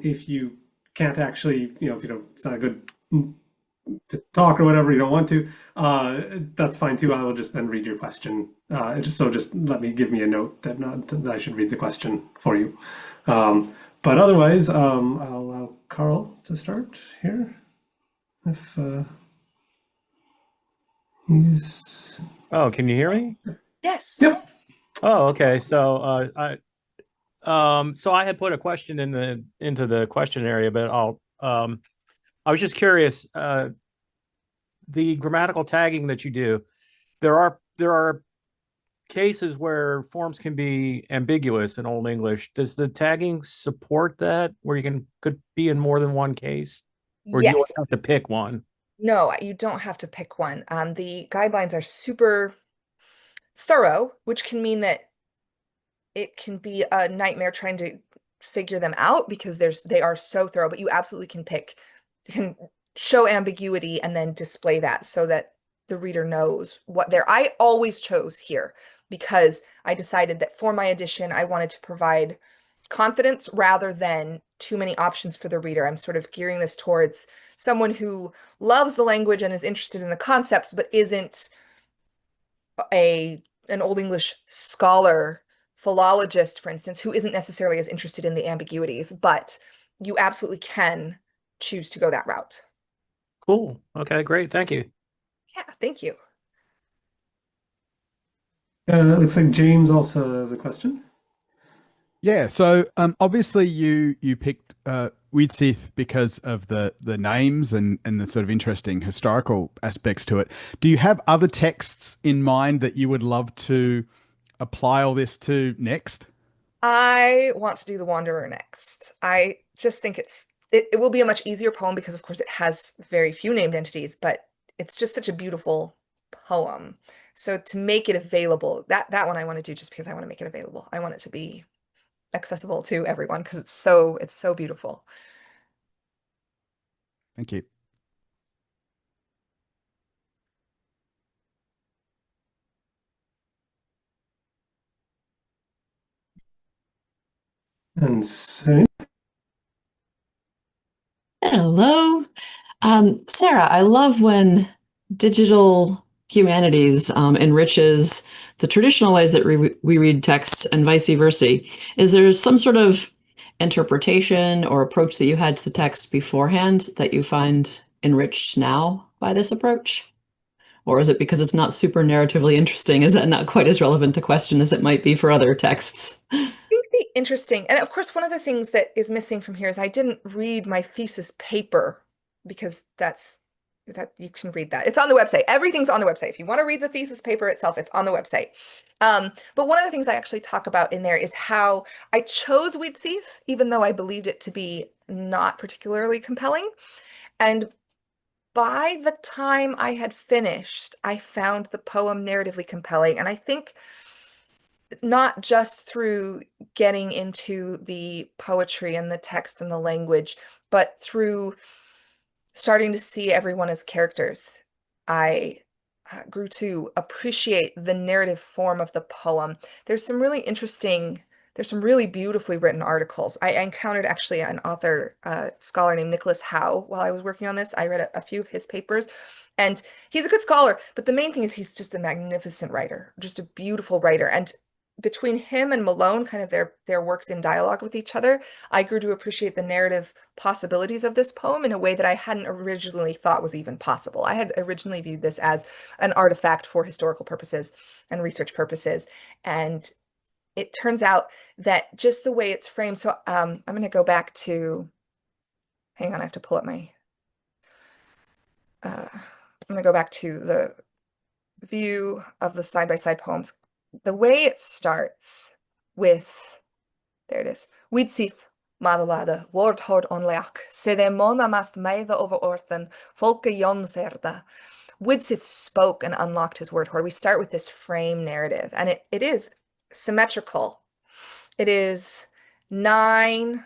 [SPEAKER 1] If you can't actually, if you don't, it's not a good to talk or whatever, you don't want to, that's fine too. I will just then read your question. Just give me a note that I should read the question for you. But otherwise, I'll allow Carl to start here. If he's
[SPEAKER 3] Oh, can you hear me?
[SPEAKER 2] Yes.
[SPEAKER 1] Yep.
[SPEAKER 3] Oh, okay. So I had put a question into the question area, but I was just curious, the grammatical tagging that you do, there are cases where forms can be ambiguous in Old English. Does the tagging support that, where could be in more than one case, or do you always
[SPEAKER 2] Yes.
[SPEAKER 3] have to pick one?
[SPEAKER 2] No, you don't have to pick one. The guidelines are super thorough, which can mean that it can be a nightmare trying to figure them out because they are so thorough, but you absolutely can show ambiguity and then display that so that the reader knows what I always chose here because I decided that for my edition, I wanted to provide confidence rather than too many options for the reader. I'm sort of gearing this towards someone who loves the language and is interested in the concepts, but isn't an Old English scholar, philologist, for instance, who isn't necessarily as interested in the ambiguities, but you absolutely can choose to go that route.
[SPEAKER 3] Cool. Okay, great. Thank you.
[SPEAKER 2] Yeah, thank you.
[SPEAKER 1] It looks like James also has a question.
[SPEAKER 4] Yeah, so obviously you picked Widsith because of the names and the sort of interesting historical aspects to it. Do you have other texts in mind that you would love to apply all this to next?
[SPEAKER 2] I want to do The Wanderer next. I just think it will be a much easier poem because of course it has very few named entities, but it's just such a beautiful poem. So to make it available, that one I want to do just because I want to make it available. I want it to be accessible to everyone because it's so beautiful.
[SPEAKER 4] Thank you.
[SPEAKER 1] And so,
[SPEAKER 5] Hello. Sarah, I love when digital humanities enriches the traditional ways that we read texts and vice versa. Is there some sort of interpretation or approach that you had to text beforehand that you find enriched now by this approach? Or is it because it's not super narratively interesting? Is that not quite as relevant a question as it might be for other texts?
[SPEAKER 2] Interesting. And of course, one of the things that is missing from here is I didn't read my thesis paper because that you can read that. It's on the website. Everything's on the website. If you want to read the thesis paper itself, it's on the website. But one of the things I actually talk about in there is how I chose Widsith, even though I believed it to be not particularly compelling. And by the time I had finished, I found the poem narratively compelling. And I think not just through getting into the poetry and the text and the language, but through starting to see everyone as characters. I grew to appreciate the narrative form of the poem. There's some really interesting, there's some really beautifully written articles. I encountered actually an author, scholar named Nicholas Howe while I was working on this. I read a few of his papers, and he's a good scholar, but the main thing is he's just a magnificent writer, just a beautiful writer. And between him and Malone, kind of their works in dialogue with each other, I grew to appreciate the narrative possibilities of this poem in a way that I hadn't originally thought was even possible. I had originally viewed this as an artifact for historical purposes and research purposes. And it turns out that just the way it's framed, so I'm going to go back to, hang on, I have to pull up my, I'm going to go back to the view of the side-by-side poems. The way it starts with, there it is, Widsith Madalada, Wordhord on Leach, Sedemona mast meide over orten, Folke Jon verda. Widsith spoke and unlocked his word hoard. We start with this frame narrative, and it is symmetrical. It is 9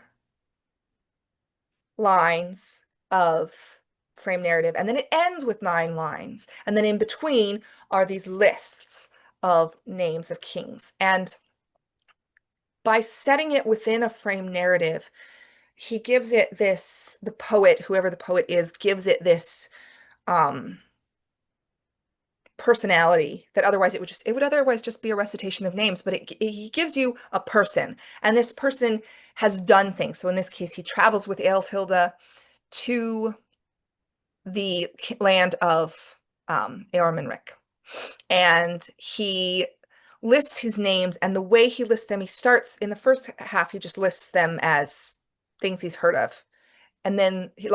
[SPEAKER 2] lines of frame narrative, and then it ends with 9 lines. And then in between are these lists of names of kings. And by setting it within a frame narrative, he gives it this, the poet, whoever the poet is, gives it this personality that otherwise it would otherwise just be a recitation of names, but he gives you a person, and this person has done things. So in this case, he travels with Aelfhilda to the land of Eormenric, and he lists his names, and the way he lists them, he starts in the first half, he just lists them as things he's heard of. And then he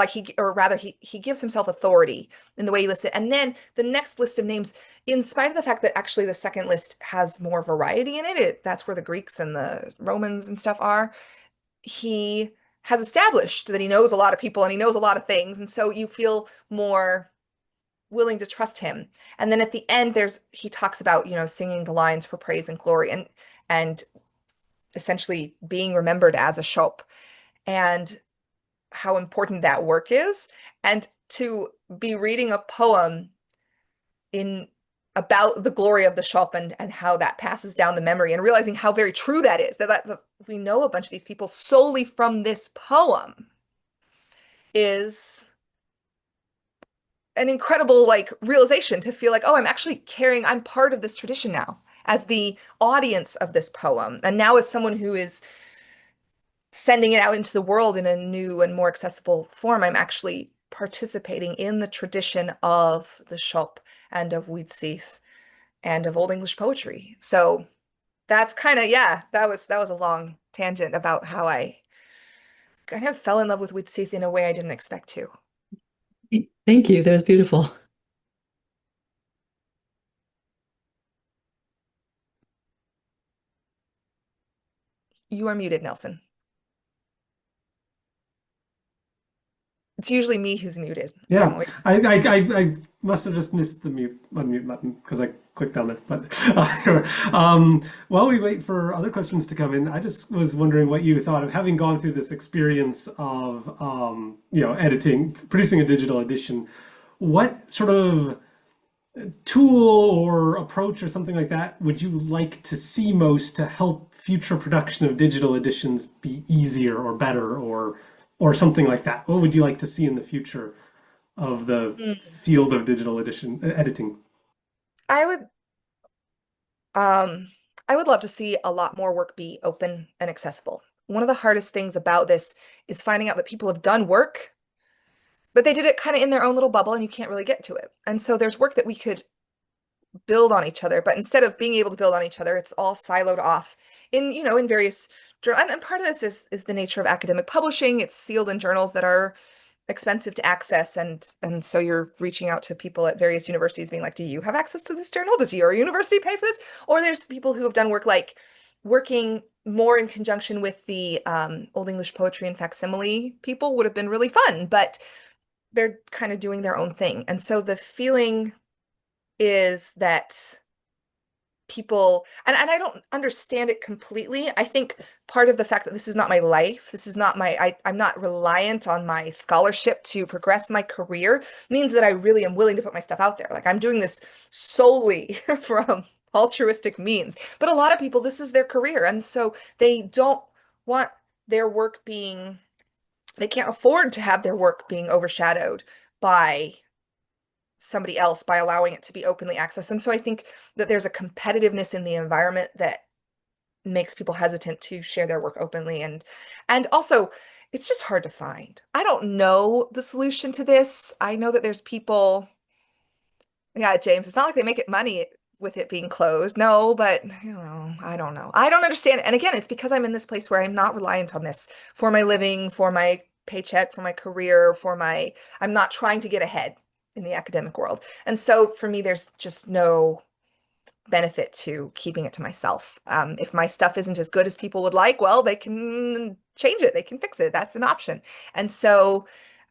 [SPEAKER 2] gives himself authority in the way he lists it. And then the next list of names, in spite of the fact that actually the second list has more variety in it, that's where the Greeks and the Romans and stuff are, he has established that he knows a lot of people and he knows a lot of things. And so you feel more willing to trust him. And then at the end, he talks about, singing the lines for praise and glory and essentially being remembered as a shop, and how important that work is. And to be reading a poem about the glory of the shop and how that passes down the memory, and realizing how very true that is, that we know a bunch of these people solely from this poem, is an incredible realization, to feel like, oh, I'm part of this tradition now as the audience of this poem. And now as someone who is sending it out into the world in a new and more accessible form, I'm actually participating in the tradition of the shop and of Widsith and of Old English poetry. So that's kind of, that was a long tangent about how I kind of fell in love with Widsith in a way I didn't expect to.
[SPEAKER 5] Thank you. That was beautiful.
[SPEAKER 2] You are muted, Nelson. It's usually me who's muted.
[SPEAKER 1] Yeah, I must have just missed the unmute button because I clicked on it. But while we wait for other questions to come in, I just was wondering what you thought of having gone through this experience of editing, producing a digital edition. What sort of tool or approach or something like that would you like to see most to help future production of digital editions be easier or better, or something like that? What would you like to see in the future of the field of digital editing?
[SPEAKER 2] I would love to see a lot more work be open and accessible. One of the hardest things about this is finding out that people have done work, but they did it kind of in their own little bubble and you can't really get to it. And so there's work that we could build on each other, but instead of being able to build on each other, it's all siloed off in various journals. And part of this is the nature of academic publishing. It's sealed in journals that are expensive to access, and so you're reaching out to people at various universities being like, do you have access to this journal? Does your university pay for this? Or there's people who have done work working more in conjunction with the Old English poetry and facsimile people would have been really fun, but they're kind of doing their own thing. And so the feeling is that people, and I don't understand it completely. I think part of the fact that this is not my life, this is not I'm not reliant on my scholarship to progress my career, means that I really am willing to put my stuff out there. I'm doing this solely from altruistic means. But a lot of people, this is their career. And so they don't want their work they can't afford to have their work being overshadowed by somebody else, by allowing it to be openly accessed. And so I think that there's a competitiveness in the environment that makes people hesitant to share their work openly. And also, it's just hard to find. I don't know the solution to this. I know that there's people, James, it's not like they make it money with it being closed. No, but I don't know. I don't understand. And again, it's because I'm in this place where I'm not reliant on this for my living, for my paycheck, for my career, I'm not trying to get ahead in the academic world. And so for me, there's just no benefit to keeping it to myself. If my stuff isn't as good as people would like, well, they can change it. They can fix it. That's an option. And so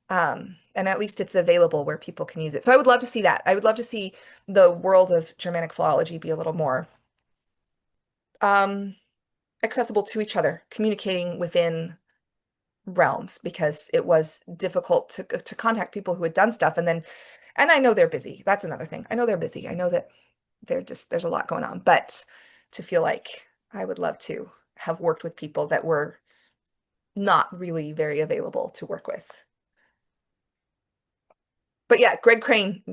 [SPEAKER 2] And at least it's available where people can use it. So I would love to see that. I would love to see the world of Germanic philology be a little more accessible to each other, communicating within realms, because it was difficult to contact people who had done stuff. And I know they're busy. That's another thing. I know they're busy. I know that there's a lot going on, but to feel like I would love to have worked with people that were not really very available to work with. But yeah, Greg Crane,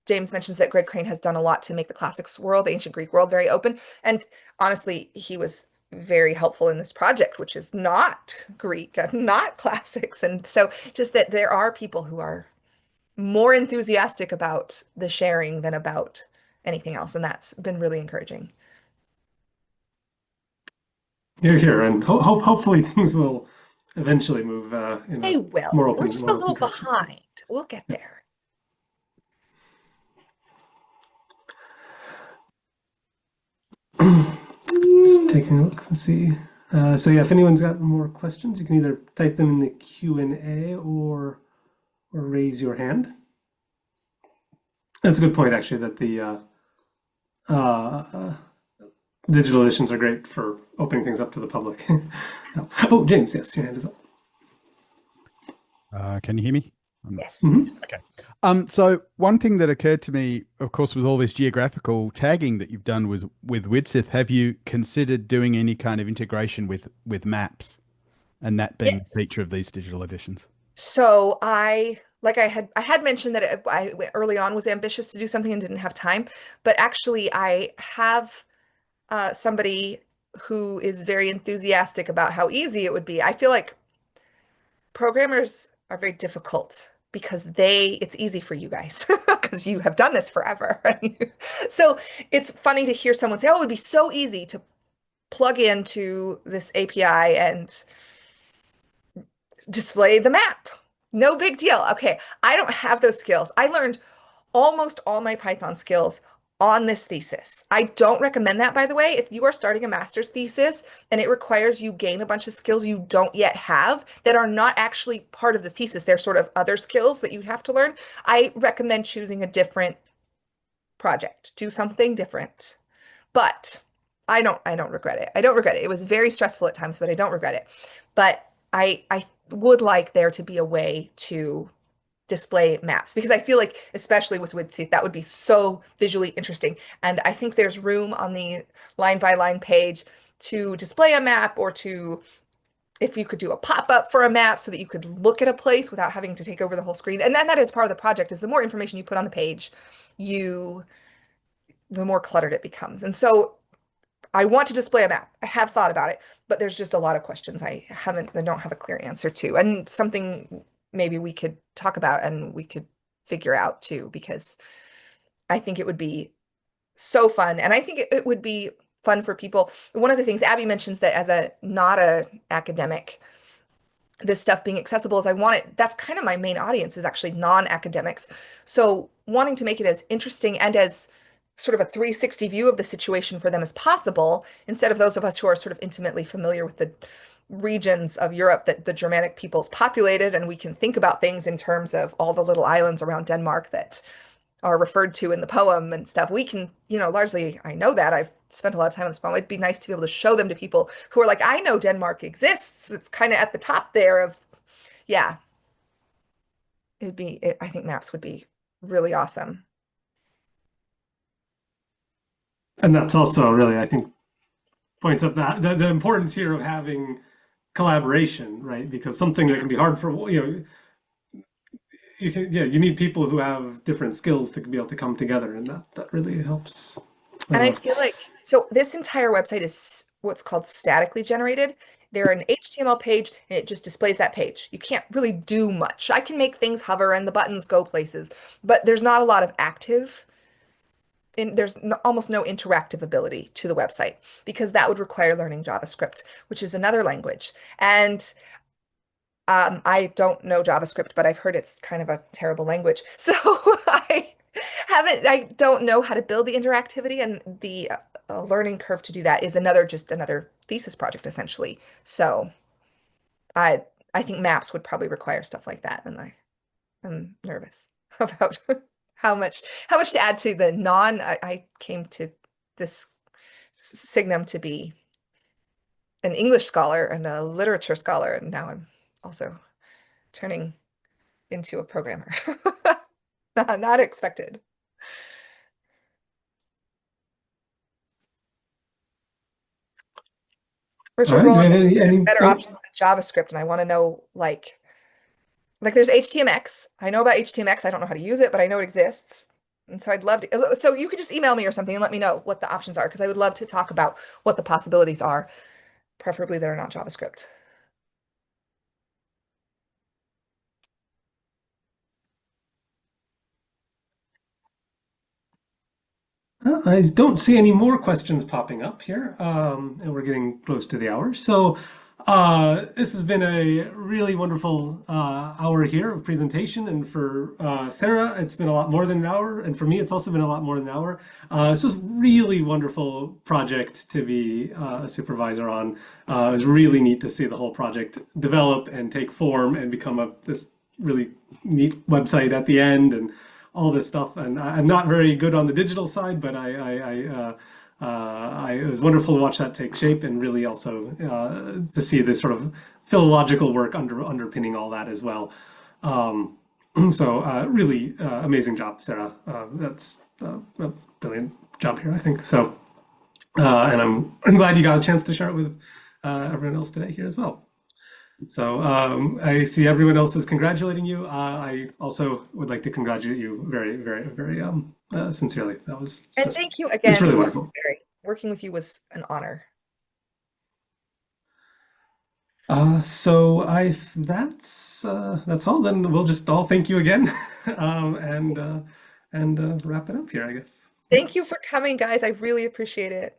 [SPEAKER 2] James mentions that Greg Crane has done a lot to make the classics world, the ancient Greek world, very open. And honestly, he was very helpful in this project, which is not Greek, not classics. And so just that there are people who are more enthusiastic about the sharing than about anything else. And that's been really encouraging.
[SPEAKER 1] You're here, and hopefully things will eventually move in
[SPEAKER 2] They
[SPEAKER 1] a
[SPEAKER 2] will.
[SPEAKER 1] more open,
[SPEAKER 2] We're just a
[SPEAKER 1] more
[SPEAKER 2] little
[SPEAKER 1] open direction.
[SPEAKER 2] behind. We'll get there.
[SPEAKER 1] Just taking a look and see. So yeah, if anyone's got more questions, you can either type them in the Q&A or raise your hand. That's a good point, actually, that the digital editions are great for opening things up to the public. Oh, James, yes, your hand is up.
[SPEAKER 4] Can you hear me?
[SPEAKER 2] Yes.
[SPEAKER 4] Okay. So one thing that occurred to me, of course, with all this geographical tagging that you've done with Widsith, have you considered doing any kind of integration with maps, and that being
[SPEAKER 2] Yes.
[SPEAKER 4] a feature of these digital editions?
[SPEAKER 2] So I had mentioned that I early on was ambitious to do something and didn't have time, but actually I have somebody who is very enthusiastic about how easy it would be. I feel like programmers are very difficult because it's easy for you guys because you have done this forever. So it's funny to hear someone say, oh, it would be so easy to plug into this API and display the map. No big deal. Okay, I don't have those skills. I learned almost all my Python skills on this thesis. I don't recommend that, by the way. If you are starting a master's thesis and it requires you gain a bunch of skills you don't yet have that are not actually part of the thesis, they're sort of other skills that you have to learn, I recommend choosing a different project. Do something different. But I don't regret it. I don't regret it. It was very stressful at times, but I don't regret it. But I would like there to be a way to display maps, because I feel like, especially with Widsith, that would be so visually interesting. And I think there's room on the line by line page to display a map, or if you could do a pop-up for a map so that you could look at a place without having to take over the whole screen. And then that is part of the project, is the more information you put on the page, the more cluttered it becomes. And so I want to display a map. I have thought about it, but there's just a lot of questions I don't have a clear answer to, and something maybe we could talk about and we could figure out too, because I think it would be so fun. And I think it would be fun for people. One of the things Abby mentions, that as not a academic, this stuff being accessible, is that's kind of my main audience, is actually non-academics. So wanting to make it as interesting and as sort of a 360 view of the situation for them as possible, instead of those of us who are sort of intimately familiar with the regions of Europe that the Germanic peoples populated, and we can think about things in terms of all the little islands around Denmark that are referred to in the poem and stuff. We can, largely, I know that. I've spent a lot of time on this poem. It'd be nice to be able to show them to people who are like, I know Denmark exists. It's kind of at the top there of, yeah. I think maps would be really awesome.
[SPEAKER 1] And that's also really, I think, points up that the importance here of having collaboration, right? Because something that can be hard for, you need people who have different skills to be able to come together, and that really helps.
[SPEAKER 2] And I feel like, so this entire website is what's called statically generated. They're an HTML page and it just displays that page. You can't really do much. I can make things hover and the buttons go places, but there's not a lot of there's almost no interactive ability to the website, because that would require learning JavaScript, which is another language. And I don't know JavaScript, but I've heard it's kind of a terrible language. So I don't know how to build the interactivity, and the learning curve to do that is another thesis project, essentially. So I think maps would probably require stuff like that, and I'm nervous about how much to add to the non. I came to this Signum to be an English scholar and a literature scholar, and now I'm also turning into a programmer. Not expected. Virtual
[SPEAKER 1] All right.
[SPEAKER 2] World,
[SPEAKER 1] Do you have
[SPEAKER 2] there's
[SPEAKER 1] any
[SPEAKER 2] better options than JavaScript, and I want to know like there's HTMX. I know about HTMX. I don't know how to use it, but I know it exists. And so I'd love to. So you could just email me or something and let me know what the options are, because I would love to talk about what the possibilities are, preferably that are not JavaScript.
[SPEAKER 1] I don't see any more questions popping up here, and we're getting close to the hour. So this has been a really wonderful hour here of presentation, and for Sarah, it's been a lot more than an hour, and for me, it's also been a lot more than an hour. This was really wonderful project to be a supervisor on. It was really neat to see the whole project develop and take form and become this really neat website at the end, and all this stuff. And I'm not very good on the digital side, but it was wonderful to watch that take shape, and really also to see this sort of philological work underpinning all that as well. So really amazing job, Sarah. That's a brilliant job here, I think. So, and I'm glad you got a chance to share it with everyone else today here as well. So I see everyone else is congratulating you. I also would like to congratulate you very, very, very sincerely. That was
[SPEAKER 2] And thank you again.
[SPEAKER 1] It's really wonderful.
[SPEAKER 2] Working with you was an honor.
[SPEAKER 1] So that's all. Then we'll just all thank you again, and wrap it up here, I guess.
[SPEAKER 2] Thank you for coming, guys. I really appreciate it.